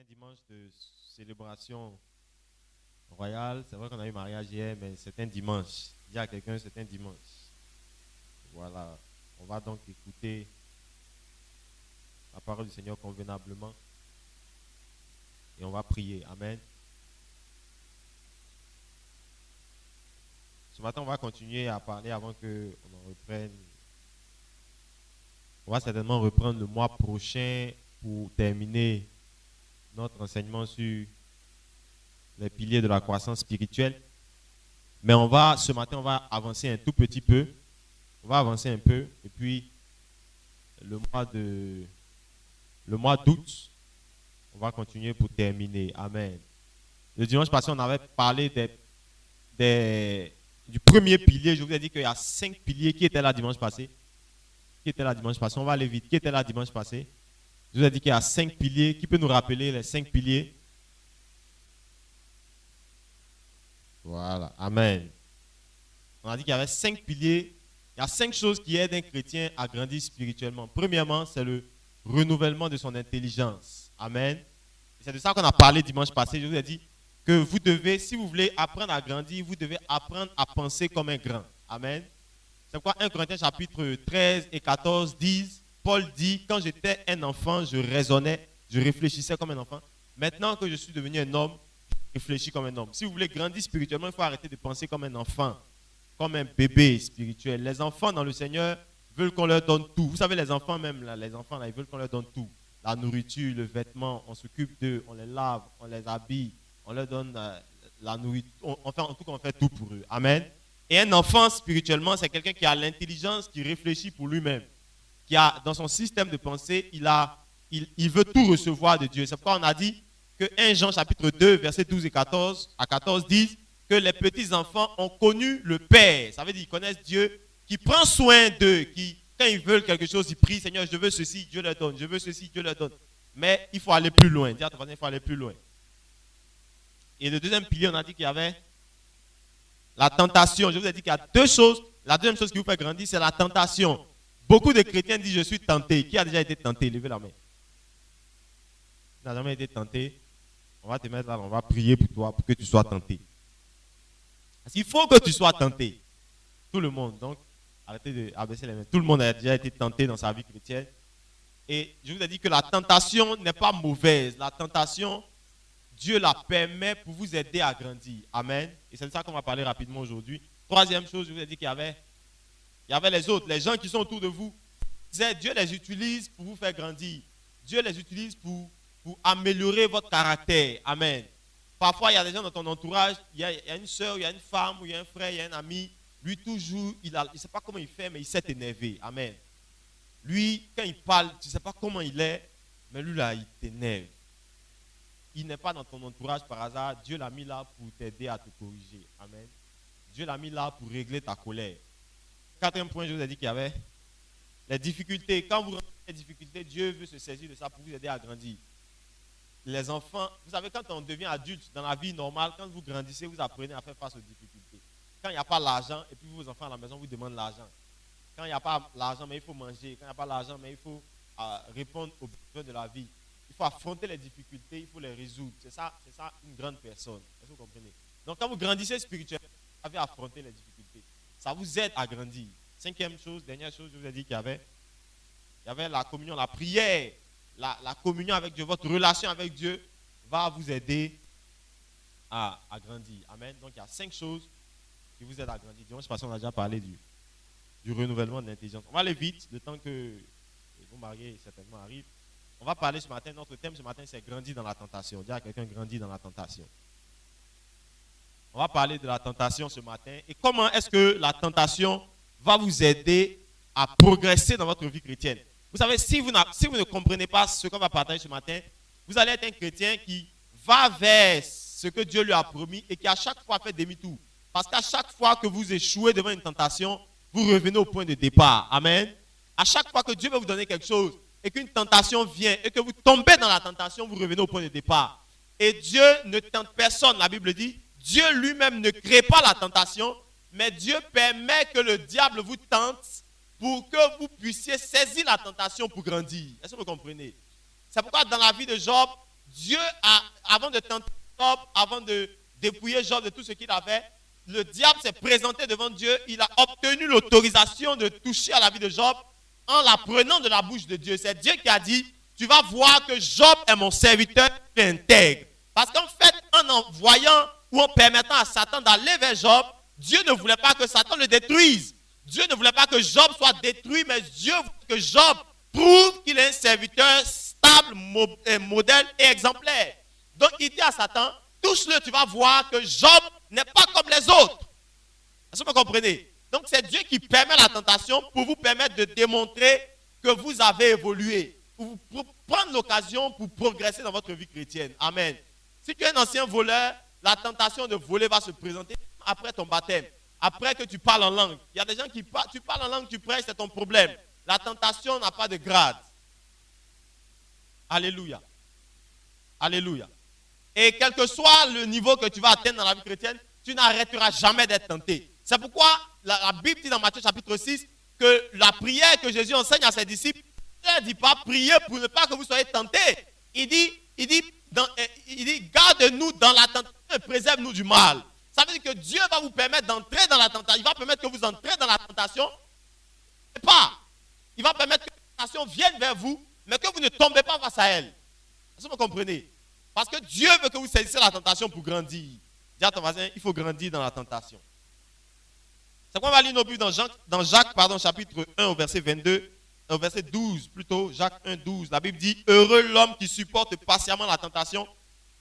dimanche de célébration royale. C'est vrai qu'on a eu mariage hier, mais c'est un dimanche. Dis à quelqu'un, c'est un dimanche. Voilà. On va donc écouter la parole du Seigneur convenablement. Et on va prier. Amen. Ce matin, on va continuer à parler avant qu'on en reprenne. On va certainement reprendre le mois prochain pour terminer notre enseignement sur les piliers de la croissance spirituelle. Mais ce matin, on va avancer un tout petit peu. On va avancer un peu. Et puis, le mois d'août, on va continuer pour terminer. Amen. Le dimanche passé, on avait parlé du premier pilier. Je vous ai dit qu'il y a 5 piliers. Qui étaient là dimanche passé? Qui était là dimanche passé? On va aller vite. Qui était là dimanche passé? Je vous ai dit qu'il y a 5 piliers. Qui peut nous rappeler les 5 piliers? Voilà. Amen. On a dit qu'il y avait 5 piliers. Il y a 5 choses qui aident un chrétien à grandir spirituellement. Premièrement, c'est le renouvellement de son intelligence. Amen. C'est de ça qu'on a parlé dimanche passé. Je vous ai dit que vous devez, si vous voulez apprendre à grandir, vous devez apprendre à penser comme un grand. Amen. C'est pourquoi 1 Corinthiens chapitre 13 et 14 disent, Paul dit, quand j'étais un enfant, je raisonnais, je réfléchissais comme un enfant. Maintenant que je suis devenu un homme, je réfléchis comme un homme. Si vous voulez grandir spirituellement, il faut arrêter de penser comme un enfant, comme un bébé spirituel. Les enfants dans le Seigneur veulent qu'on leur donne tout. Vous savez, les enfants même, là, ils veulent qu'on leur donne tout. La nourriture, le vêtement, on s'occupe d'eux, on les lave, on les habille, on leur donne la nourriture. En tout cas, on fait tout pour eux. Amen. Et un enfant, spirituellement, c'est quelqu'un qui a l'intelligence, qui réfléchit pour lui-même, qui a, dans son système de pensée, il veut tout recevoir de Dieu. C'est pourquoi on a dit que 1 Jean chapitre 2, versets 12 et 14 à 14 disent que les petits-enfants ont connu le Père. Ça veut dire qu'ils connaissent Dieu, qui prend soin d'eux, qui, quand ils veulent quelque chose, ils prient, Seigneur, je veux ceci, Dieu leur donne. Je veux ceci, Dieu leur donne. Mais il faut aller plus loin. Dis à ton voisin, il faut aller plus loin. Et le deuxième pilier, on a dit qu'il y avait la tentation. Je vous ai dit qu'il y a 2 choses. La deuxième chose qui vous fait grandir, c'est la tentation. Beaucoup de chrétiens disent, je suis tenté. Qui a déjà été tenté? Levez la main. Tu n'as jamais été tenté? On va te mettre là, on va prier pour toi, pour que tu sois tenté. Parce qu'il faut que tu sois tenté. Tout le monde. Donc, arrêtez d'abaisser les mains. Tout le monde a déjà été tenté dans sa vie chrétienne. Et je vous ai dit que la tentation n'est pas mauvaise. La tentation, Dieu la permet pour vous aider à grandir. Amen. Et c'est de ça qu'on va parler rapidement aujourd'hui. Troisième chose, je vous ai dit qu'il y avait les autres, les gens qui sont autour de vous. Dieu les utilise pour vous faire grandir. Dieu les utilise pour améliorer votre caractère. Amen. Parfois, il y a des gens dans ton entourage, il y a une soeur, il y a une femme, il y a un frère, il y a un ami. Lui, toujours, il ne sait pas comment il fait, mais il s'est énervé. Amen. Lui, quand il parle, tu ne sais pas comment il est, mais lui, là, il t'énerve. Il n'est pas dans ton entourage par hasard. Dieu l'a mis là pour t'aider à te corriger. Amen. Dieu l'a mis là pour régler ta colère. 4e point, je vous ai dit qu'il y avait les difficultés. Quand vous rencontrez les difficultés, Dieu veut se saisir de ça pour vous aider à grandir. Les enfants, vous savez, quand on devient adulte dans la vie normale, quand vous grandissez, vous apprenez à faire face aux difficultés. Quand il n'y a pas l'argent, et puis vos enfants à la maison vous demandent l'argent. Quand il n'y a pas l'argent, mais il faut manger. Quand il n'y a pas l'argent, mais il faut répondre aux besoins de la vie. Il faut affronter les difficultés, il faut les résoudre. C'est ça une grande personne. Est-ce que vous comprenez? Donc quand vous grandissez spirituellement, vous savez affronter les difficultés. Ça vous aide à grandir. 5e chose, dernière chose, je vous ai dit qu'il y avait la communion, la prière. La communion avec Dieu, votre relation avec Dieu va vous aider à grandir. Amen. Donc il y a 5 choses qui vous aident à grandir. Dimanche passé, on a déjà parlé du renouvellement de l'intelligence. On va aller vite, le temps que vos mariés certainement arrivent. On va parler ce matin, notre thème ce matin, c'est grandir dans la tentation. Dis à quelqu'un, grandir dans la tentation. On va parler de la tentation ce matin et comment est-ce que la tentation va vous aider à progresser dans votre vie chrétienne. Vous savez, si vous ne comprenez pas ce qu'on va partager ce matin, vous allez être un chrétien qui va vers ce que Dieu lui a promis et qui à chaque fois fait demi-tour. Parce qu'à chaque fois que vous échouez devant une tentation, vous revenez au point de départ. Amen. À chaque fois que Dieu veut vous donner quelque chose et qu'une tentation vient et que vous tombez dans la tentation, vous revenez au point de départ. Et Dieu ne tente personne, la Bible dit. Dieu lui-même ne crée pas la tentation, mais Dieu permet que le diable vous tente pour que vous puissiez saisir la tentation pour grandir. Est-ce que vous comprenez? C'est pourquoi dans la vie de Job, Dieu avant de tenter Job, avant de dépouiller Job de tout ce qu'il avait, le diable s'est présenté devant Dieu. Il a obtenu l'autorisation de toucher à la vie de Job en la prenant de la bouche de Dieu. C'est Dieu qui a dit, tu vas voir que Job est mon serviteur intègre. Parce qu'en fait, en envoyant ou en permettant à Satan d'aller vers Job, Dieu ne voulait pas que Satan le détruise. Dieu ne voulait pas que Job soit détruit, mais Dieu voulait que Job prouve qu'il est un serviteur stable, modèle et exemplaire. Donc il dit à Satan, touche-le, tu vas voir que Job n'est pas comme les autres. Est-ce que vous comprenez? Donc c'est Dieu qui permet la tentation pour vous permettre de démontrer que vous avez évolué, pour prendre l'occasion pour progresser dans votre vie chrétienne. Amen. Si tu es un ancien voleur, la tentation de voler va se présenter après ton baptême, après que tu parles en langue. Il y a des gens qui parlent, tu parles en langue, tu prêches, c'est ton problème. La tentation n'a pas de grade. Alléluia. Alléluia. Et quel que soit le niveau que tu vas atteindre dans la vie chrétienne, tu n'arrêteras jamais d'être tenté. C'est pourquoi la Bible dit dans Matthieu chapitre 6 que la prière que Jésus enseigne à ses disciples, il ne dit pas prier pour ne pas que vous soyez tentés. Il dit garde-nous dans la tentation et préserve-nous du mal. Ça veut dire que Dieu va vous permettre d'entrer dans la tentation. Il va permettre que vous entrez dans la tentation. Il va permettre que la tentation vienne vers vous, mais que vous ne tombez pas face à elle. Est-ce que vous comprenez? Parce que Dieu veut que vous saisissiez la tentation pour grandir. Dis à ton voisin, il faut grandir dans la tentation. C'est quoi on va lire nos Bibles dans Jacques, chapitre 1 au verset 22, au verset 12 plutôt, Jacques 1, 12. La Bible dit, heureux l'homme qui supporte patiemment la tentation,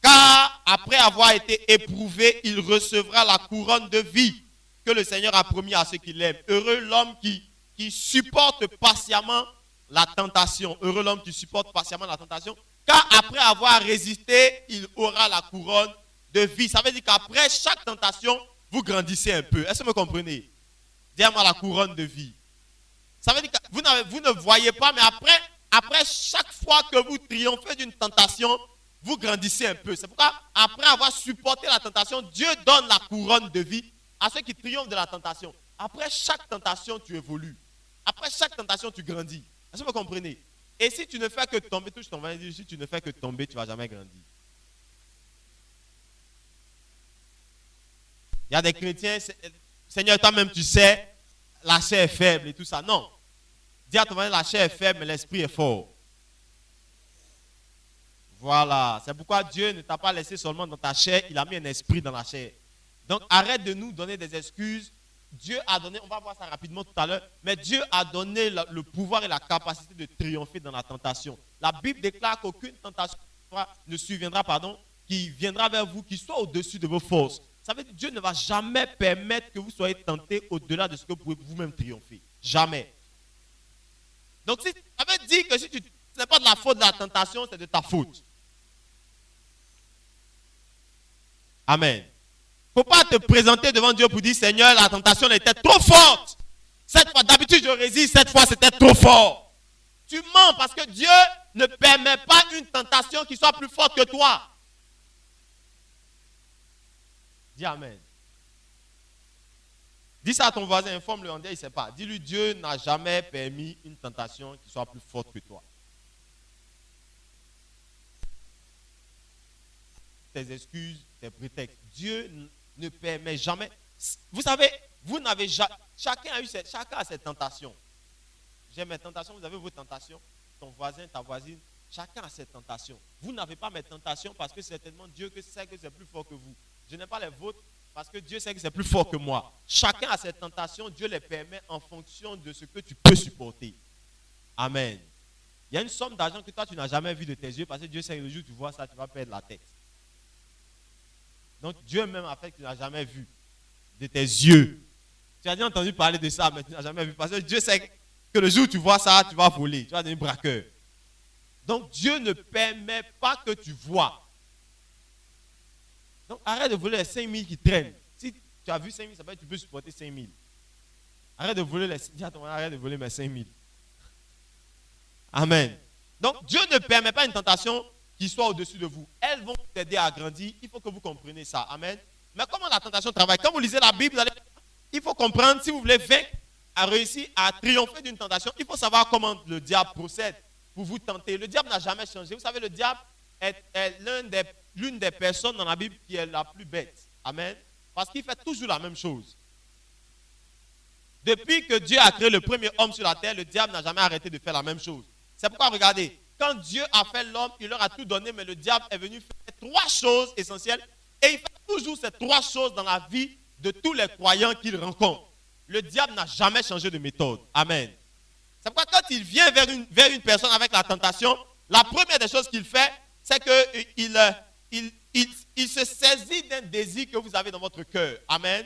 car après avoir été éprouvé, il recevra la couronne de vie que le Seigneur a promis à ceux qui l'aiment. Heureux l'homme qui supporte patiemment la tentation. Heureux l'homme qui supporte patiemment la tentation, car après avoir résisté, il aura la couronne de vie. Ça veut dire qu'après chaque tentation, vous grandissez un peu. Est-ce que vous me comprenez? Dis-moi la couronne de vie. Ça veut dire que vous ne voyez pas, mais après chaque fois que vous triomphez d'une tentation, vous grandissez un peu. C'est pourquoi, après avoir supporté la tentation, Dieu donne la couronne de vie à ceux qui triomphent de la tentation. Après chaque tentation, tu évolues. Après chaque tentation, tu grandis. Est-ce que vous comprenez? Et si tu ne fais que tomber, si tu ne fais que tomber, tu ne vas jamais grandir. Il y a des chrétiens, Seigneur, toi-même tu sais, la chair est faible et tout ça. Non. Dis à ton voisin, la chair est faible, mais l'esprit est fort. Voilà. C'est pourquoi Dieu ne t'a pas laissé seulement dans ta chair, il a mis un esprit dans la chair. Donc arrête de nous donner des excuses. Dieu a donné, on va voir ça rapidement tout à l'heure, mais Dieu a donné le pouvoir et la capacité de triompher dans la tentation. La Bible déclare qu'aucune tentation ne surviendra, qui viendra vers vous, qui soit au-dessus de vos forces. Ça veut dire que Dieu ne va jamais permettre que vous soyez tentés au-delà de ce que vous pouvez vous-même triompher. Jamais. Donc, ça veut dire que si ce n'est pas de la faute de la tentation, c'est de ta faute. Amen. Il ne faut pas te présenter devant Dieu pour dire, Seigneur, la tentation était trop forte. Cette fois, d'habitude, je résiste. Cette fois, c'était trop fort. Tu mens parce que Dieu ne permet pas une tentation qui soit plus forte que toi. Dis Amen. Dis ça à ton voisin, informe-le, on dit, il ne sait pas. Dis-lui, Dieu n'a jamais permis une tentation qui soit plus forte que toi. Tes excuses, tes prétextes. Dieu ne permet jamais. Vous savez, vous n'avez jamais. Chacun a ses tentations. J'ai mes tentations, vous avez vos tentations. Ton voisin, ta voisine, chacun a ses tentations. Vous n'avez pas mes tentations parce que certainement Dieu sait que c'est plus fort que vous. Je n'ai pas les vôtres parce que Dieu sait que c'est plus fort que moi. Chacun a ses tentations, Dieu les permet en fonction de ce que tu peux supporter. Amen. Il y a une somme d'argent que toi tu n'as jamais vu de tes yeux parce que Dieu sait que le jour où tu vois ça, tu vas perdre la tête. Donc Dieu même a fait que tu n'as jamais vu de tes yeux. Tu as déjà entendu parler de ça, mais tu n'as jamais vu. Parce que Dieu sait que le jour où tu vois ça, tu vas voler, tu vas devenir braqueur. Donc Dieu ne permet pas que tu vois. Donc arrête de voler les 5 000 qui traînent. Si tu as vu 5 000, ça veut dire que tu peux supporter 5 000. Arrête de voler arrête de voler mes 5 000. Amen. Donc Dieu ne permet pas une tentation qui soit au-dessus de vous. Elles vont t'aider à grandir. Il faut que vous compreniez ça. Amen. Mais comment la tentation travaille? Quand vous lisez la Bible, il faut comprendre, si vous voulez vaincre, à réussir à triompher d'une tentation, il faut savoir comment le diable procède pour vous tenter. Le diable n'a jamais changé. Vous savez, le diable, est l'une des personnes dans la Bible qui est la plus bête. Amen. Parce qu'il fait toujours la même chose. Depuis que Dieu a créé le premier homme sur la terre, le diable n'a jamais arrêté de faire la même chose. C'est pourquoi, regardez, quand Dieu a fait l'homme, il leur a tout donné, mais le diable est venu faire 3 choses essentielles. Et il fait toujours ces 3 choses dans la vie de tous les croyants qu'il rencontre. Le diable n'a jamais changé de méthode. Amen. C'est pourquoi quand il vient vers une personne avec la tentation, la première des choses qu'il fait, c'est qu'il se saisit d'un désir que vous avez dans votre cœur. Amen.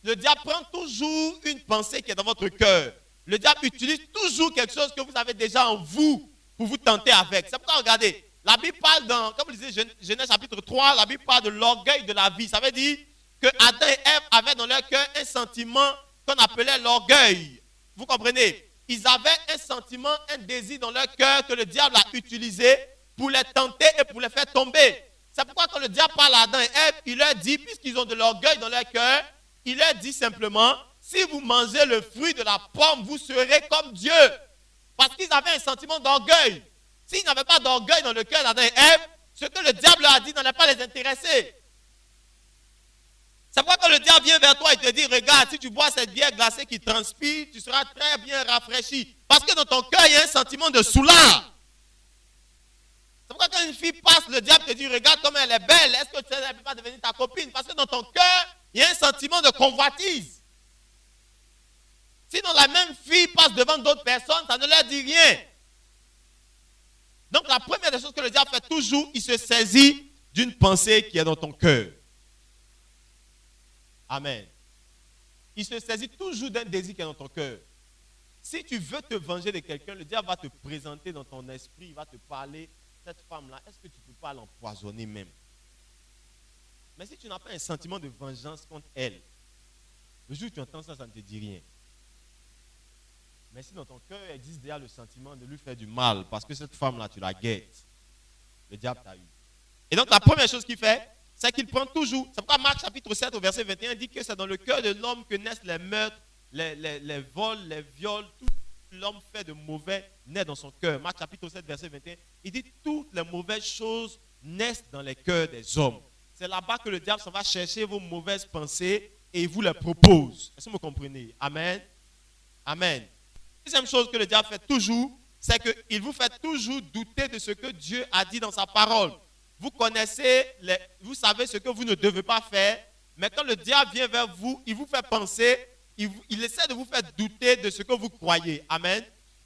Le diable prend toujours une pensée qui est dans votre cœur. Le diable utilise toujours quelque chose que vous avez déjà en vous pour vous tenter avec. C'est pourquoi, regardez, la Bible parle dans, comme vous disiez, Genèse chapitre 3, la Bible parle de l'orgueil de la vie. Ça veut dire que Adam et Ève avaient dans leur cœur un sentiment qu'on appelait l'orgueil. Vous comprenez? Ils avaient un sentiment, un désir dans leur cœur que le diable a utilisé pour les tenter et pour les faire tomber. C'est pourquoi quand le diable parle à Adam et Ève, il leur dit, puisqu'ils ont de l'orgueil dans leur cœur, il leur dit simplement, si vous mangez le fruit de la pomme, vous serez comme Dieu. Parce qu'ils avaient un sentiment d'orgueil. S'ils n'avaient pas d'orgueil dans le cœur d'Adam et Ève, ce que le diable leur a dit n'allait pas les intéresser. C'est pourquoi quand le diable vient vers toi et te dit, regarde, si tu bois cette bière glacée qui transpire, tu seras très bien rafraîchi. Parce que dans ton cœur, il y a un sentiment de soulard. C'est pourquoi quand une fille passe, le diable te dit, regarde comme elle est belle, est-ce que tu ne peux pas devenir ta copine? Parce que dans ton cœur, il y a un sentiment de convoitise. Sinon, la même fille passe devant d'autres personnes, ça ne leur dit rien. Donc, la première des choses que le diable fait toujours, il se saisit d'une pensée qui est dans ton cœur. Amen. Il se saisit toujours d'un désir qui est dans ton cœur. Si tu veux te venger de quelqu'un, le diable va te présenter dans ton esprit, il va te parler, cette femme-là, est-ce que tu ne peux pas l'empoisonner même? Mais si tu n'as pas un sentiment de vengeance contre elle, le jour où tu entends ça, ça ne te dit rien. Mais si dans ton cœur existe déjà le sentiment de lui faire du mal, parce que cette femme-là, tu la guettes, le diable t'a eu. Et donc la première chose qu'il fait, c'est qu'il prend toujours, c'est pourquoi Marc chapitre 7 au verset 21 dit que c'est dans le cœur de l'homme que naissent les meurtres, les vols, les viols, tout l'homme fait de mauvais naît dans son cœur. Marc chapitre 7 verset 21, il dit toutes les mauvaises choses naissent dans les cœurs des hommes. C'est là-bas que le diable s'en va chercher vos mauvaises pensées et il vous les propose. Est-ce que vous comprenez? Amen. Amen. Deuxième chose que le diable fait toujours, c'est qu'il vous fait toujours douter de ce que Dieu a dit dans sa parole. Vous connaissez, vous savez ce que vous ne devez pas faire, mais quand le diable vient vers vous, il vous fait penser, il essaie de vous faire douter de ce que vous croyez. Amen.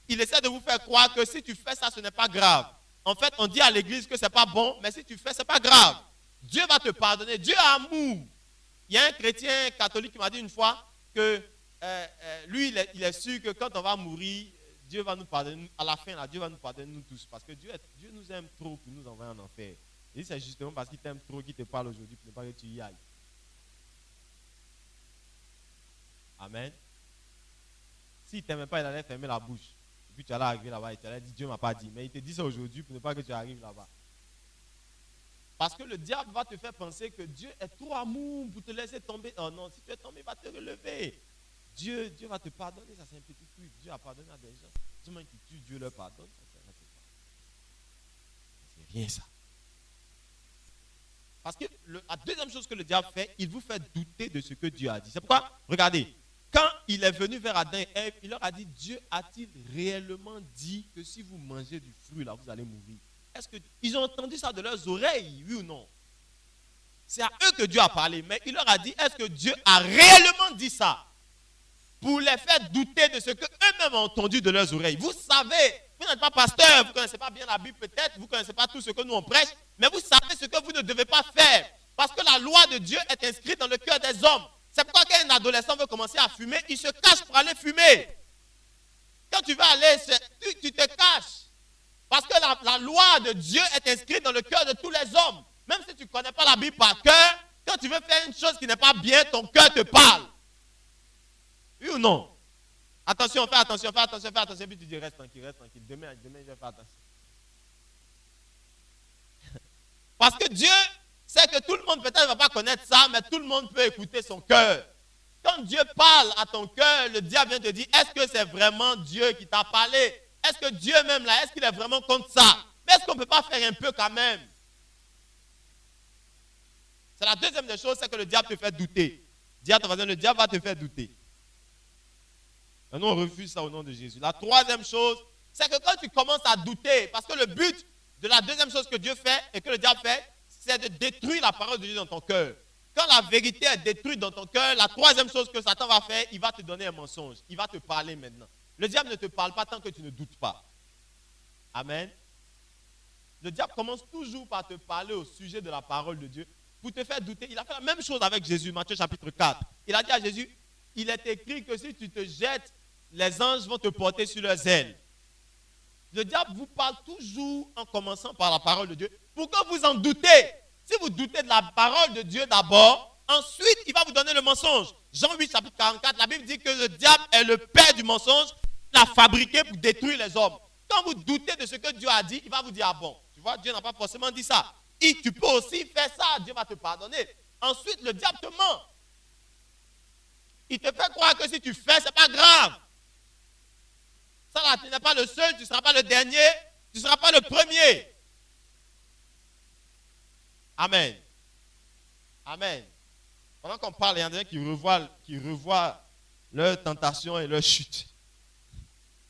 Il essaie de vous faire croire que si tu fais ça, ce n'est pas grave. En fait, on dit à l'église que ce n'est pas bon, mais si tu fais, ce n'est pas grave. Dieu va te pardonner. Dieu a amour. Il y a un chrétien catholique qui m'a dit une fois que lui, il est sûr que quand on va mourir, Dieu va nous pardonner. À la fin, là, Dieu va nous pardonner nous tous. Parce que Dieu nous aime trop pour nous envoyer en enfer. Et c'est justement parce qu'il t'aime trop qu'il te parle aujourd'hui pour ne pas que tu y ailles. Amen. S'il ne t'aimait pas, il allait fermer la bouche. Et puis tu allais arriver là-bas et tu allais dire Dieu ne m'a pas dit. Mais il te dit ça aujourd'hui pour ne pas que tu arrives là-bas. Parce que le diable va te faire penser que Dieu est trop amour pour te laisser tomber. Oh non, si tu es tombé, il va te relever. Dieu va te pardonner, ça c'est un petit truc. Dieu a pardonné à des gens. Du moins qui tue, Dieu leur pardonne. C'est rien ça. Parce que la deuxième chose que le diable fait, il vous fait douter de ce que Dieu a dit. C'est pourquoi, regardez, quand il est venu vers Adam et Ève, il leur a dit, Dieu a-t-il réellement dit que si vous mangez du fruit, là, vous allez mourir? Est-ce qu'ils ont entendu ça de leurs oreilles, oui ou non? C'est à eux que Dieu a parlé, mais il leur a dit, est-ce que Dieu a réellement dit ça? Pour les faire douter de ce qu'eux-mêmes ont entendu de leurs oreilles. Vous savez, vous n'êtes pas pasteur, vous ne connaissez pas bien la Bible peut-être, vous ne connaissez pas tout ce que nous on prêche, mais vous savez ce que vous ne devez pas faire. Parce que la loi de Dieu est inscrite dans le cœur des hommes. C'est pourquoi quand un adolescent veut commencer à fumer, il se cache pour aller fumer. Quand tu vas aller, tu te caches. Parce que la loi de Dieu est inscrite dans le cœur de tous les hommes. Même si tu ne connais pas la Bible par cœur, quand tu veux faire une chose qui n'est pas bien, ton cœur te parle. Oui ou non? Attention, fais attention. Puis tu dis, reste tranquille. Demain, je vais faire attention. Parce que Dieu sait que tout le monde peut-être ne va pas connaître ça, mais tout le monde peut écouter son cœur. Quand Dieu parle à ton cœur, le diable vient te dire, est-ce que c'est vraiment Dieu qui t'a parlé? Est-ce que Dieu même là, est-ce qu'il est vraiment contre ça? Mais est-ce qu'on ne peut pas faire un peu quand même? C'est la deuxième des choses, c'est que le diable te fait douter. Dis à ton voisin, le diable va te faire douter. Et nous, on refuse ça au nom de Jésus. La troisième chose, c'est que quand tu commences à douter, parce que le but de la deuxième chose que Dieu fait et que le diable fait, c'est de détruire la parole de Dieu dans ton cœur. Quand la vérité est détruite dans ton cœur, la troisième chose que Satan va faire, il va te donner un mensonge. Il va te parler maintenant. Le diable ne te parle pas tant que tu ne doutes pas. Amen. Le diable commence toujours par te parler au sujet de la parole de Dieu pour te faire douter. Il a fait la même chose avec Jésus, Matthieu chapitre 4. Il a dit à Jésus, il est écrit que si tu te jettes, les anges vont te porter sur leurs ailes. Le diable vous parle toujours en commençant par la parole de Dieu pour que vous en doutez. Si vous doutez de la parole de Dieu d'abord, ensuite il va vous donner le mensonge. Jean 8 chapitre 44, la Bible dit que le diable est le père du mensonge, il l'a fabriqué pour détruire les hommes. Quand vous doutez de ce que Dieu a dit, il va vous dire, ah bon, tu vois, Dieu n'a pas forcément dit ça. Et tu peux aussi faire ça, Dieu va te pardonner. Ensuite, le diable te ment. Il te fait croire que si tu fais, ce n'est pas grave. Ça là, tu n'es pas le seul, tu ne seras pas le dernier, tu ne seras pas le premier. Amen. Amen. Pendant qu'on parle, il y en a des qui revoient leurs tentations et leurs chutes.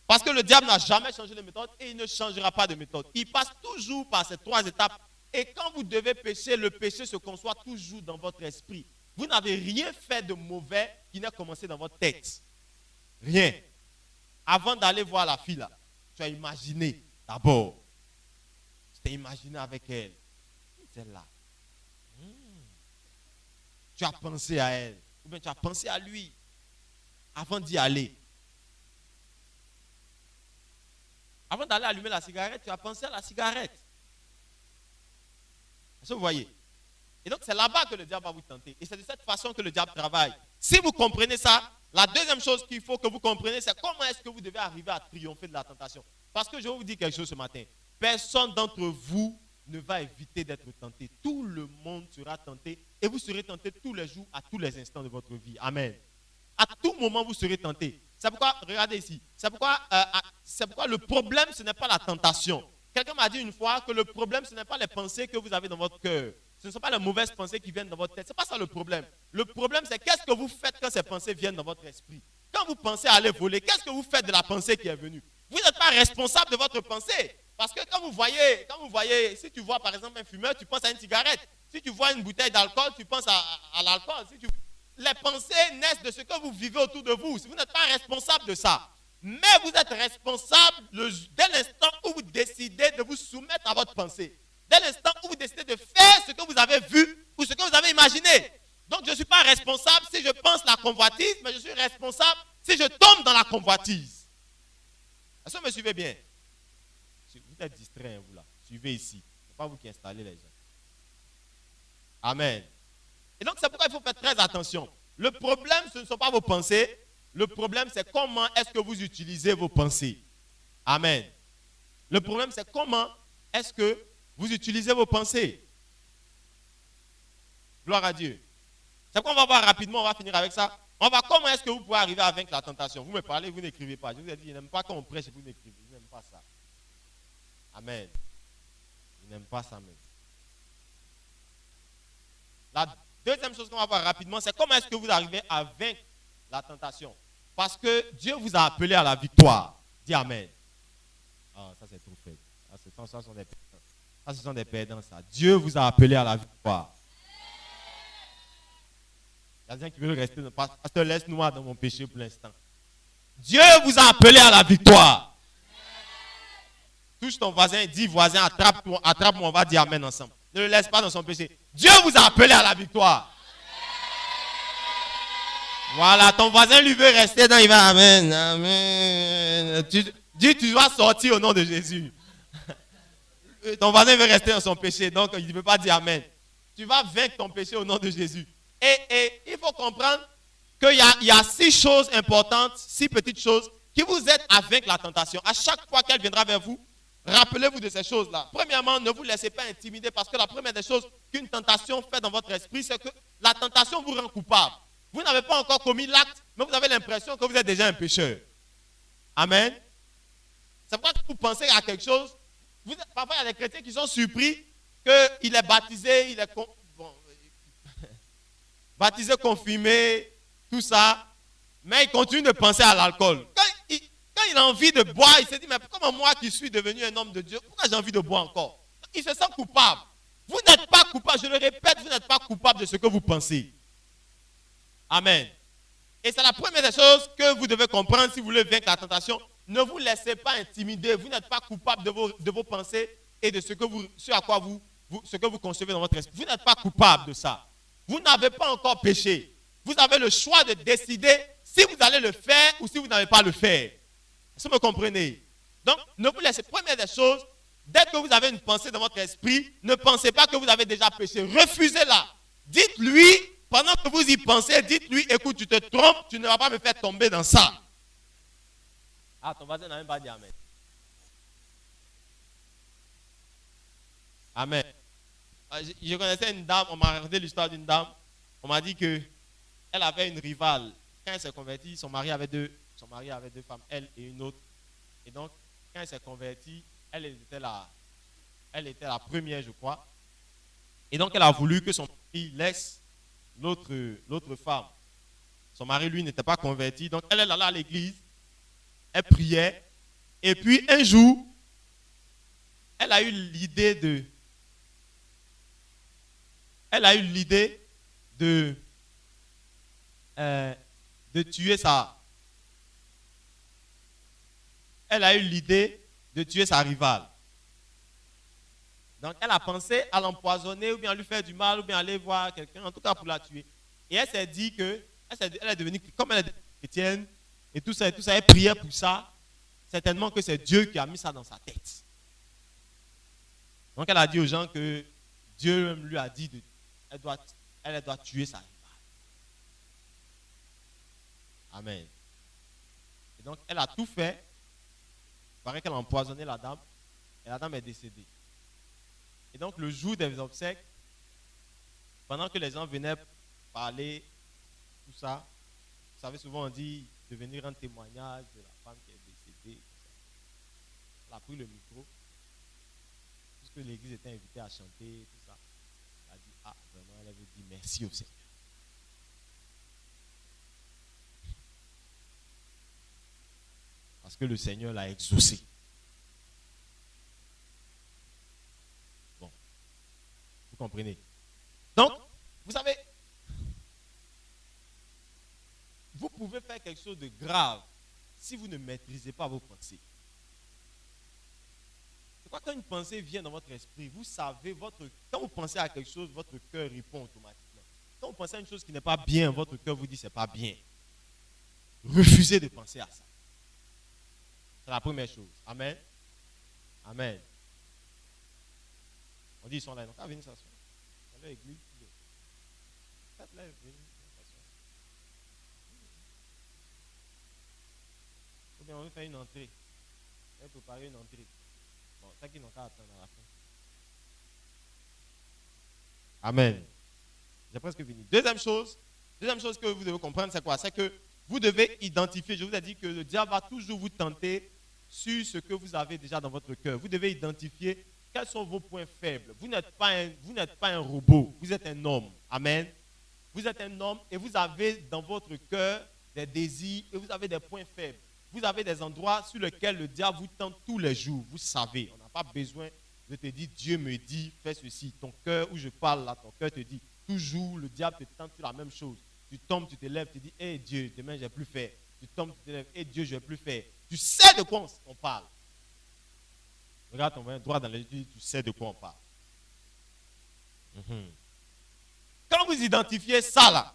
Parce que le diable n'a jamais changé de méthode et il ne changera pas de méthode. Il passe toujours par ces trois étapes. Et quand vous devez pécher, le péché se conçoit toujours dans votre esprit. Vous n'avez rien fait de mauvais qui n'a commencé dans votre tête. Rien. Avant d'aller voir la fille là, tu as imaginé d'abord. Tu t'es imaginé avec elle. Celle-là. Tu as pensé à elle. Ou bien tu as pensé à lui. Avant d'y aller. Avant d'aller allumer la cigarette, tu as pensé à la cigarette. Est-ce que vous voyez? Et donc c'est là-bas que le diable va vous tenter. Et c'est de cette façon que le diable travaille. Si vous comprenez ça, la deuxième chose qu'il faut que vous compreniez, c'est comment est-ce que vous devez arriver à triompher de la tentation. Parce que je vais vous dire quelque chose ce matin. Personne d'entre vous ne va éviter d'être tenté. Tout le monde sera tenté et vous serez tenté tous les jours, à tous les instants de votre vie. Amen. À tout moment, vous serez tenté. C'est pourquoi, regardez ici, c'est pourquoi le problème, ce n'est pas la tentation. Quelqu'un m'a dit une fois que le problème, ce n'est pas les pensées que vous avez dans votre cœur. Ce ne sont pas les mauvaises pensées qui viennent dans votre tête. Ce n'est pas ça le problème. Le problème, c'est qu'est-ce que vous faites quand ces pensées viennent dans votre esprit. Quand vous pensez à aller voler, qu'est-ce que vous faites de la pensée qui est venue? Vous n'êtes pas responsable de votre pensée. Parce que quand vous voyez, si tu vois par exemple un fumeur, tu penses à une cigarette. Si tu vois une bouteille d'alcool, tu penses à l'alcool. Les pensées naissent de ce que vous vivez autour de vous. Vous n'êtes pas responsable de ça. Mais vous êtes responsable dès l'instant où vous décidez de vous soumettre à votre pensée. Dès l'instant où vous décidez de faire ce que vous avez vu ou ce que vous avez imaginé. Donc je ne suis pas responsable si je pense la convoitise, mais je suis responsable si je tombe dans la convoitise. Est-ce que vous me suivez bien? Vous êtes distrait, vous là. Suivez ici. Ce n'est pas vous qui installez les gens. Amen. Et donc c'est pourquoi il faut faire très attention. Le problème, ce ne sont pas vos pensées. Le problème, c'est comment est-ce que vous utilisez vos pensées. Amen. Le problème, c'est comment est-ce que vous utilisez vos pensées. Gloire à Dieu. C'est pourquoi on va voir rapidement, on va finir avec ça. On va voir comment est-ce que vous pouvez arriver à vaincre la tentation. Vous me parlez, vous n'écrivez pas. Je vous ai dit, je n'aime pas quand on prêche et vous n'écrivez. Je n'aime pas ça. Amen. Je n'aime pas ça même. La deuxième chose qu'on va voir rapidement, c'est comment est-ce que vous arrivez à vaincre la tentation. Parce que Dieu vous a appelé à la victoire. Dis Amen. Ah, ça c'est trop fait. Ah, ce sont des perdants, ça. Dieu vous a appelé à la victoire. Il y a des gens qui veulent rester. Pasteur, laisse-moi dans mon péché pour l'instant. Dieu vous a appelé à la victoire. Touche ton voisin et dis, voisin, attrape-moi, on va dire Amen ensemble. Ne le laisse pas dans son péché. Dieu vous a appelé à la victoire. Voilà, ton voisin lui veut rester dans, il va Amen, Amen. Dis, tu dois sortir au nom de Jésus. Ton voisin veut rester dans son péché, donc il ne veut pas dire Amen. Tu vas vaincre ton péché au nom de Jésus. Et il faut comprendre qu'il y a 6 choses importantes, 6 petites choses qui vous aident à vaincre la tentation. À chaque fois qu'elle viendra vers vous, rappelez-vous de ces choses-là. Premièrement, ne vous laissez pas intimider parce que la première des choses qu'une tentation fait dans votre esprit, c'est que la tentation vous rend coupable. Vous n'avez pas encore commis l'acte, mais vous avez l'impression que vous êtes déjà un pécheur. Amen. C'est pourquoi vous pensez à quelque chose, Parfois, il y a des chrétiens qui sont surpris qu'il est baptisé, baptisé, confirmé, tout ça, mais il continue de penser à l'alcool. Quand il a envie de boire, il se dit, mais comment moi qui suis devenu un homme de Dieu, pourquoi j'ai envie de boire encore? Il se sent coupable. Vous n'êtes pas coupable, je le répète, vous n'êtes pas coupable de ce que vous pensez. Amen. Et c'est la première des choses que vous devez comprendre si vous voulez vaincre la tentation. Ne vous laissez pas intimider. Vous n'êtes pas coupable de vos pensées et de ce que vous concevez dans votre esprit. Vous n'êtes pas coupable de ça. Vous n'avez pas encore péché. Vous avez le choix de décider si vous allez le faire ou si vous n'allez pas le faire. Est-ce que vous me comprenez? Donc, ne vous laissez. Première des choses, dès que vous avez une pensée dans votre esprit, ne pensez pas que vous avez déjà péché. Refusez-la. Dites-lui, pendant que vous y pensez, dites-lui, écoute, tu te trompes, tu ne vas pas me faire tomber dans ça. Ah, ton voisin n'a même pas dit amen. Amen. Je connaissais une dame, on m'a raconté l'histoire d'une dame. On m'a dit qu'elle avait une rivale. Quand elle s'est convertie, son mari avait deux femmes, elle et une autre. Et donc, quand elle s'est convertie, elle était la première, je crois. Et donc, elle a voulu que son mari laisse l'autre femme. Son mari, lui, n'était pas converti. Donc, elle allait à l'église, elle priait. Et puis, un jour, elle a eu l'idée de tuer sa rivale. Donc, elle a pensé à l'empoisonner ou bien à lui faire du mal ou bien aller voir quelqu'un, en tout cas pour la tuer. Et elle s'est dit elle est devenue, comme elle est chrétienne et tout ça, elle priait pour ça. Certainement que c'est Dieu qui a mis ça dans sa tête. Donc, elle a dit aux gens que Dieu lui a dit qu'elle doit tuer sa rivale. Amen. Et donc, elle a tout fait. Il paraît qu'elle a empoisonné la dame. Et la dame est décédée. Et donc, le jour des obsèques, pendant que les gens venaient parler, tout ça, vous savez, souvent on dit de venir rendre témoignage de la femme qui est décédée. Elle a pris le micro, puisque l'église était invitée à chanter, tout ça. Elle a dit, vraiment, elle avait dit merci au Seigneur. Parce que le Seigneur l'a exaucé. Bon, vous comprenez? Donc, vous savez, vous pouvez faire quelque chose de grave si vous ne maîtrisez pas vos pensées. C'est quoi quand une pensée vient dans votre esprit, vous savez, quand vous pensez à quelque chose, votre cœur répond automatiquement. Quand vous pensez à une chose qui n'est pas bien, votre cœur vous dit c'est pas bien. Refusez de penser à ça. C'est la première chose. Amen. Amen. On dit ils sont là, ils n'ont qu'à venir s'asseoir. Dans leur église. Faites-les venir s'asseoir. Ou bien on veut faire une entrée. On veut préparer une entrée. Bon, c'est qu'ils n'ont qu'à attendre à la fin. Amen. J'ai presque fini. Deuxième chose que vous devez comprendre, c'est quoi? C'est que vous devez identifier. Je vous ai dit que le diable va toujours vous tenter sur ce que vous avez déjà dans votre cœur. Vous devez identifier quels sont vos points faibles. Vous n'êtes pas un robot, vous êtes un homme. Amen. Vous êtes un homme et vous avez dans votre cœur des désirs et vous avez des points faibles. Vous avez des endroits sur lesquels le diable vous tente tous les jours. Vous savez, on n'a pas besoin de te dire Dieu me dit fais ceci. Ton cœur, où je parle là, ton cœur te dit toujours le diable te tente sur la même chose. Tu tombes, tu te lèves, tu dis hé Dieu, demain je ne vais plus faire. Tu tombes, tu te lèves, hé Dieu, je ne vais plus faire. Tu sais de quoi on parle. Regarde ton voisin droit dans les yeux, tu sais de quoi on parle. Quand vous identifiez ça là,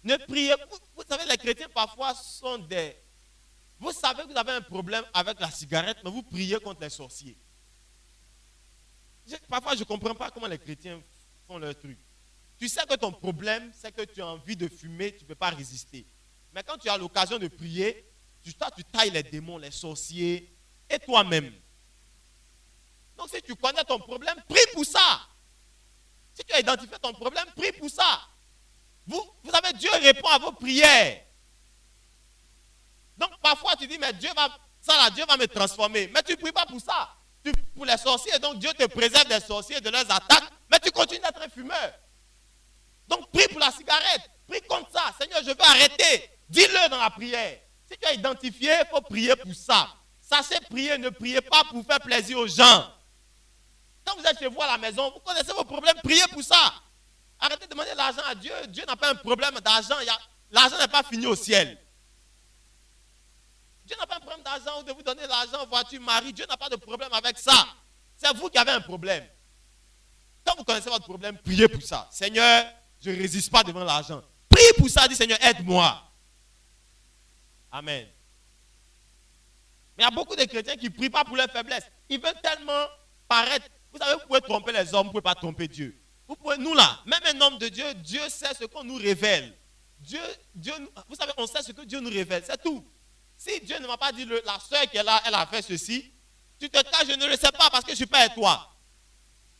ne priez pas. Vous savez, les chrétiens parfois sont des... Vous savez que vous avez un problème avec la cigarette, mais vous priez contre les sorciers. Parfois, je ne comprends pas comment les chrétiens font leur truc. Tu sais que ton problème, c'est que tu as envie de fumer, tu ne peux pas résister. Mais quand tu as l'occasion de prier, tu tailles les démons, les sorciers et toi-même. Donc si tu connais ton problème, prie pour ça. Si tu as identifié ton problème, prie pour ça. Vous savez, Dieu répond à vos prières. Donc parfois tu dis, mais Dieu va Ça là, Dieu va me transformer. Mais tu ne pries pas pour ça. Tu pries pour les sorciers, donc Dieu te préserve des sorciers, de leurs attaques, mais tu continues d'être un fumeur. Donc prie pour la cigarette. Prie contre ça. Seigneur, je veux arrêter. Dis-le dans la prière. Si tu as identifié, il faut prier pour ça. Sachez prier, ne priez pas pour faire plaisir aux gens. Quand vous êtes chez vous à la maison, vous connaissez vos problèmes, priez pour ça. Arrêtez de demander l'argent à Dieu. Dieu n'a pas un problème d'argent. L'argent n'est pas fini au ciel. Dieu n'a pas un problème d'argent ou de vous donner l'argent, voiture, mari. Dieu n'a pas de problème avec ça. C'est vous qui avez un problème. Quand vous connaissez votre problème, priez pour ça. Seigneur, je ne résiste pas devant l'argent. Prie pour ça, dis Seigneur, aide-moi. Amen. Mais il y a beaucoup de chrétiens qui ne prient pas pour leur faiblesse. Ils veulent tellement paraître. Vous savez, vous pouvez tromper les hommes, vous ne pouvez pas tromper Dieu. Vous pouvez, nous là, même un homme de Dieu, Dieu sait ce qu'on nous révèle. Dieu, vous savez, on sait ce que Dieu nous révèle, c'est tout. Si Dieu ne m'a pas dit, la soeur qui est là, elle a fait ceci, tu te caches, je ne le sais pas parce que je ne suis pas avec toi.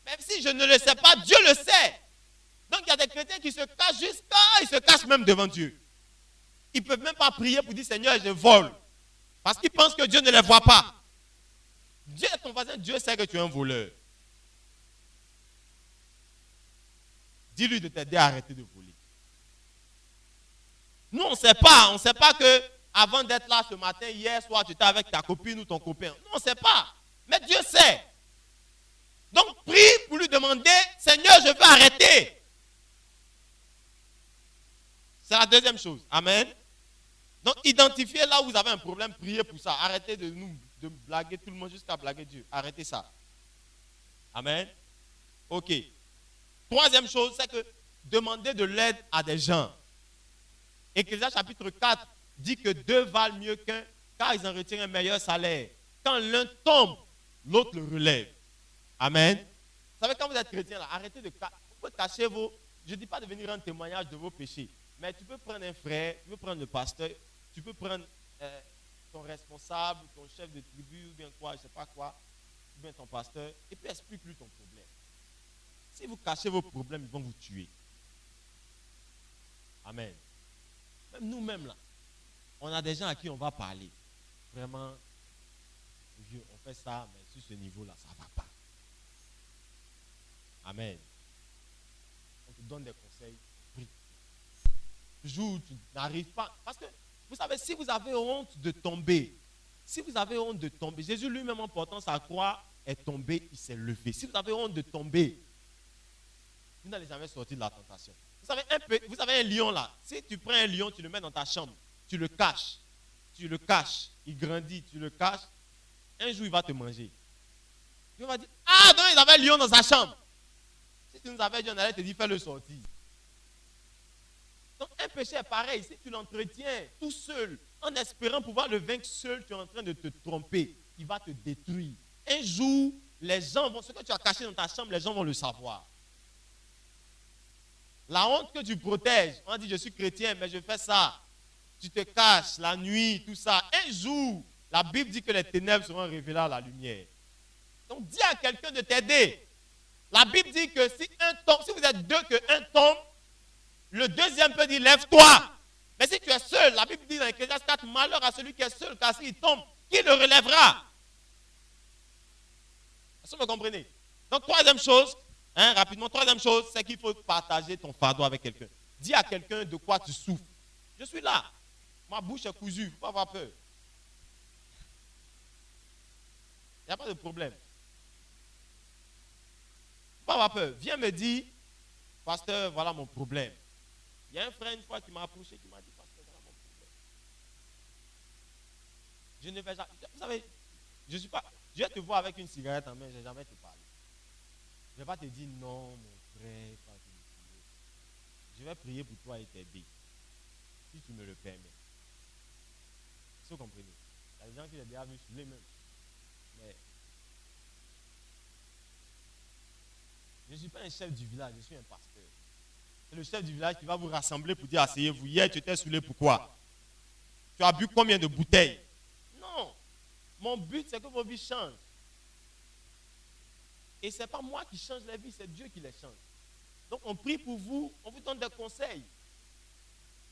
Même si je ne le sais pas, Dieu le sait. Donc il y a des chrétiens qui se cachent jusqu'à, ils se cachent même devant Dieu. Ils ne peuvent même pas prier pour dire, Seigneur, je vole. Parce qu'ils pensent que Dieu ne les voit pas. Dieu est ton voisin, Dieu sait que tu es un voleur. Dis-lui de t'aider à arrêter de voler. Nous, on ne sait pas que avant d'être là ce matin, hier soir, tu étais avec ta copine ou ton copain. Nous, on ne sait pas. Mais Dieu sait. Donc, prie pour lui demander, Seigneur, je veux arrêter. C'est la deuxième chose. Amen. Donc, identifiez là où vous avez un problème, priez pour ça. Arrêtez de blaguer tout le monde jusqu'à blaguer Dieu. Arrêtez ça. Amen. Ok. Troisième chose, c'est que demander de l'aide à des gens. Ecclésiaste chapitre 4 dit que deux valent mieux qu'un, car ils en retirent un meilleur salaire. Quand l'un tombe, l'autre le relève. Amen. Vous savez, quand vous êtes chrétien, là, arrêtez de cacher vos... Je ne dis pas de venir rendre témoignage de vos péchés, mais tu peux prendre un frère, tu peux prendre le pasteur, tu peux prendre ton responsable, ton chef de tribu, ou bien quoi, je ne sais pas quoi, ou bien ton pasteur, et puis explique-lui ton problème. Si vous cachez vos problèmes, ils vont vous tuer. Amen. Même nous-mêmes, là, on a des gens à qui on va parler. Vraiment, vieux, on fait ça, mais sur ce niveau-là, ça ne va pas. Amen. On te donne des conseils. Prie. Le jour où tu n'arrives pas. Parce que, vous savez, si vous avez honte de tomber, Jésus lui-même en portant sa croix est tombé, il s'est levé. Si vous avez honte de tomber, vous n'allez jamais sortir de la tentation. Vous savez un lion là, si tu prends un lion, tu le mets dans ta chambre, tu le caches, il grandit, tu le caches, un jour il va te manger. Dieu va dire, ah non, il avait un lion dans sa chambre. Si tu nous avais dit, on allait te dire, fais-le sortir. Donc un péché est pareil, si tu l'entretiens tout seul, en espérant pouvoir le vaincre seul, tu es en train de te tromper, il va te détruire. Un jour, les gens vont, ce que tu as caché dans ta chambre, les gens vont le savoir. La honte que tu protèges, on dit je suis chrétien, mais je fais ça. Tu te caches la nuit, tout ça. Un jour, la Bible dit que les ténèbres seront révélées à la lumière. Donc dis à quelqu'un de t'aider. La Bible dit que si un tombe, si vous êtes deux, que un tombe, le deuxième peut dire lève-toi. Mais si tu es seul, la Bible dit dans Ecclésiaste 4, malheur à celui qui est seul, car s'il tombe, qui le relèvera? Est-ce que vous comprenez? Donc troisième chose, rapidement, troisième chose, c'est qu'il faut partager ton fardeau avec quelqu'un. Dis à quelqu'un de quoi tu souffres. Je suis là. Ma bouche est cousue. Il ne faut pas avoir peur. Il n'y a pas de problème. Il ne faut pas avoir peur. Viens me dire, pasteur, voilà mon problème. Il y a un frère une fois qui m'a approché, qui m'a dit, pasteur, voilà mon problème. Je ne vais jamais. Vous savez, je vais te voir avec une cigarette en main, je ne vais jamais te parler. Je ne vais pas te dire non, mon frère, pas te prier. Je vais prier pour toi et t'aider. Si tu me le permets. Est-ce que vous comprenez? Il y a des gens qui sont déjà venus sur les mêmes. Mais je ne suis pas un chef du village, je suis un pasteur. C'est le chef du village qui va vous rassembler pour dire asseyez-vous. Hier, tu étais saoulé, pourquoi? Tu as bu combien de bouteilles? Non. Mon but, c'est que vos vies changent. Et ce n'est pas moi qui change les vies, c'est Dieu qui les change. Donc on prie pour vous, on vous donne des conseils.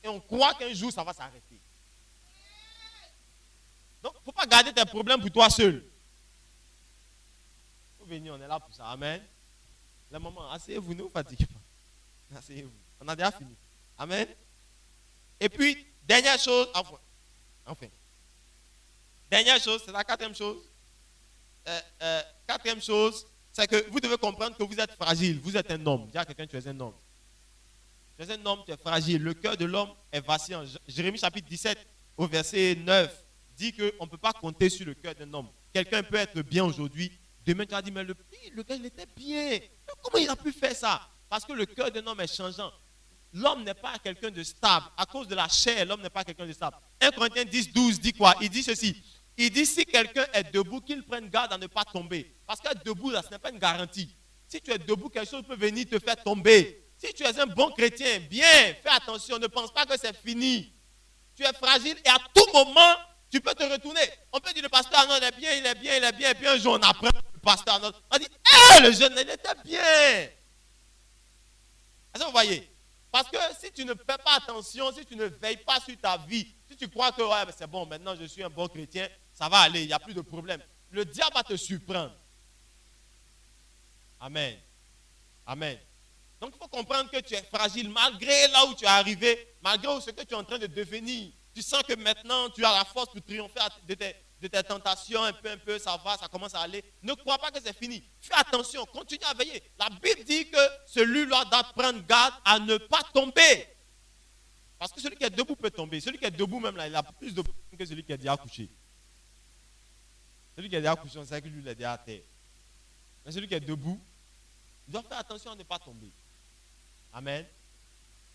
Et on croit qu'un jour, ça va s'arrêter. Donc faut pas garder tes problèmes pour toi seul. Vous venez, on est là pour ça. Amen. La maman, asseyez-vous, ne vous fatiguez pas. Asseyez-vous. On a déjà fini. Amen. Et puis, dernière chose, enfin. Dernière chose, c'est la quatrième chose. Quatrième chose, c'est que vous devez comprendre que vous êtes fragile. Vous êtes un homme. Dis à quelqu'un, tu es un homme. Tu es un homme, tu es fragile. Le cœur de l'homme est vacillant. Jérémie chapitre 17, au verset 9, dit qu'on ne peut pas compter sur le cœur d'un homme. Quelqu'un peut être bien aujourd'hui. Demain, tu vas dire, mais le gars, il était bien. Comment il a pu faire ça? Parce que le cœur d'un homme est changeant. L'homme n'est pas quelqu'un de stable. À cause de la chair, l'homme n'est pas quelqu'un de stable. 1 Corinthiens 10, 12 dit quoi? Il dit ceci. Il dit, si quelqu'un est debout, qu'il prenne garde à ne pas tomber. Parce qu'être debout, là, ce n'est pas une garantie. Si tu es debout, quelque chose peut venir te faire tomber. Si tu es un bon chrétien, bien, fais attention, ne pense pas que c'est fini. Tu es fragile et à tout moment, tu peux te retourner. On peut dire, le pasteur Arnaud, il est bien, il est bien, il est bien. Et puis un jour, on apprend le pasteur Arnaud. On dit, le jeune, il était bien. Est-ce que vous voyez? Parce que si tu ne fais pas attention, si tu ne veilles pas sur ta vie, si tu crois que ouais, c'est bon, maintenant je suis un bon chrétien, ça va aller, il n'y a plus de problème. Le diable va te surprendre. Amen. Amen. Donc il faut comprendre que tu es fragile malgré là où tu es arrivé, malgré ce que tu es en train de devenir. Tu sens que maintenant tu as la force pour triompher de tes tentations, un peu, ça va, ça commence à aller. Ne crois pas que c'est fini. Fais attention, continue à veiller. La Bible dit que celui-là doit prendre garde à ne pas tomber. Parce que celui qui est debout peut tomber. Celui qui est debout même là, il a plus de problèmes que celui qui est déjà couché. Celui qui est déjà couché, on sait que lui, il est déjà à terre. Mais celui qui est debout, il doit faire attention à ne pas tomber. Amen.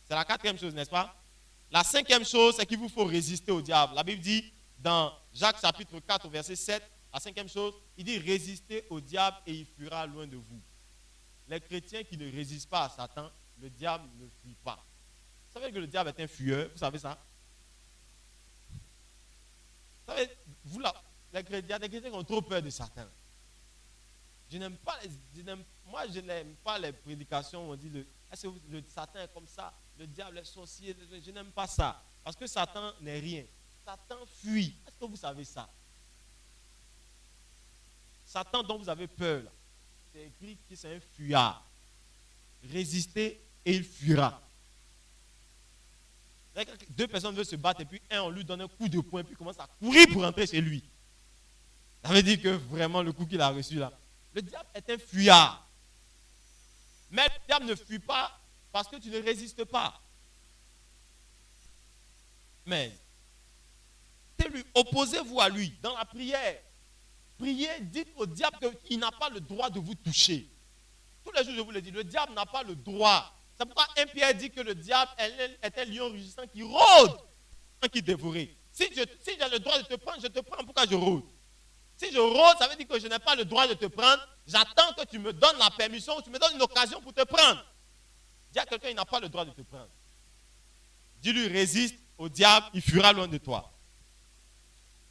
C'est la quatrième chose, n'est-ce pas? La cinquième chose, c'est qu'il vous faut résister au diable. La Bible dit dans Jacques chapitre 4, verset 7, la cinquième chose, il dit résistez au diable et il fuira loin de vous. Les chrétiens qui ne résistent pas à Satan, le diable ne fuit pas. Vous savez que le diable est un fuyeur, vous savez ça? Vous savez, vous là, il y a des chrétiens qui ont trop peur de Satan. Je n'aime pas les prédications où on dit est-ce que le Satan est comme ça, le diable est sorcier, je n'aime pas ça. Parce que Satan n'est rien. Satan fuit. Est-ce que vous savez ça? Satan dont vous avez peur, là, c'est écrit que c'est un fuyard. Résistez et il fuira. Deux personnes veulent se battre et puis on lui donne un coup de poing et puis il commence à courir pour rentrer chez lui. Ça veut dire que vraiment le coup qu'il a reçu là. Le diable est un fuyard. Mais le diable ne fuit pas parce que tu ne résistes pas. Mais, opposez-vous à lui dans la prière. Priez, dites au diable qu'il n'a pas le droit de vous toucher. Tous les jours, je vous le dis, le diable n'a pas le droit. C'est pourquoi 1 Pierre dit que le diable est un lion rugissant qui rôde, qui dévorait. Si j'ai le droit de te prendre, je te prends. Pourquoi je rôde? Si je rôde, ça veut dire que je n'ai pas le droit de te prendre. J'attends que tu me donnes la permission, tu me donnes une occasion pour te prendre. Dis à quelqu'un, il n'a pas le droit de te prendre. Dis-lui, résiste au diable, il fuira loin de toi.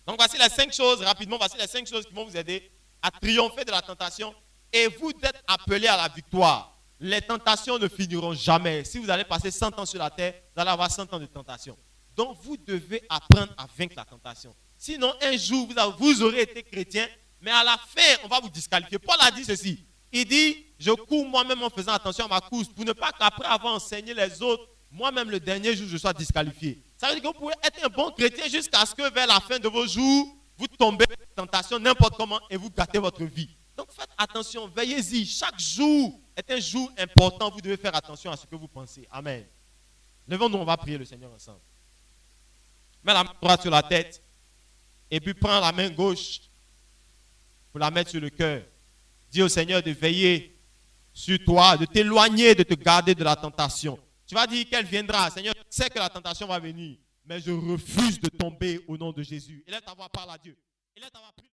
Donc voici les 5 choses, rapidement, voici les 5 choses qui vont vous aider à triompher de la tentation. Et vous êtes appelés à la victoire. Les tentations ne finiront jamais. Si vous allez passer 100 ans sur la terre, vous allez avoir 100 ans de tentation. Donc vous devez apprendre à vaincre la tentation. Sinon, un jour, vous aurez été chrétien, mais à la fin, on va vous disqualifier. Paul a dit ceci. Il dit, je cours moi-même en faisant attention à ma course, pour ne pas qu'après avoir enseigné les autres, moi-même le dernier jour, je sois disqualifié. Ça veut dire que vous pouvez être un bon chrétien jusqu'à ce que vers la fin de vos jours, vous tombez dans la tentation n'importe comment et vous gâtez votre vie. Donc faites attention, veillez-y. Chaque jour est un jour important. Vous devez faire attention à ce que vous pensez. Amen. Levons-nous, on va prier le Seigneur ensemble. Mets la main droite sur la tête et puis prends la main gauche pour la mettre sur le cœur. Dis au Seigneur de veiller sur toi, de t'éloigner, de te garder de la tentation. Tu vas dire qu'elle viendra. Seigneur, je sais que la tentation va venir, mais je refuse de tomber au nom de Jésus. Élève ta voix, parle à Dieu. Élève ta voix, prie.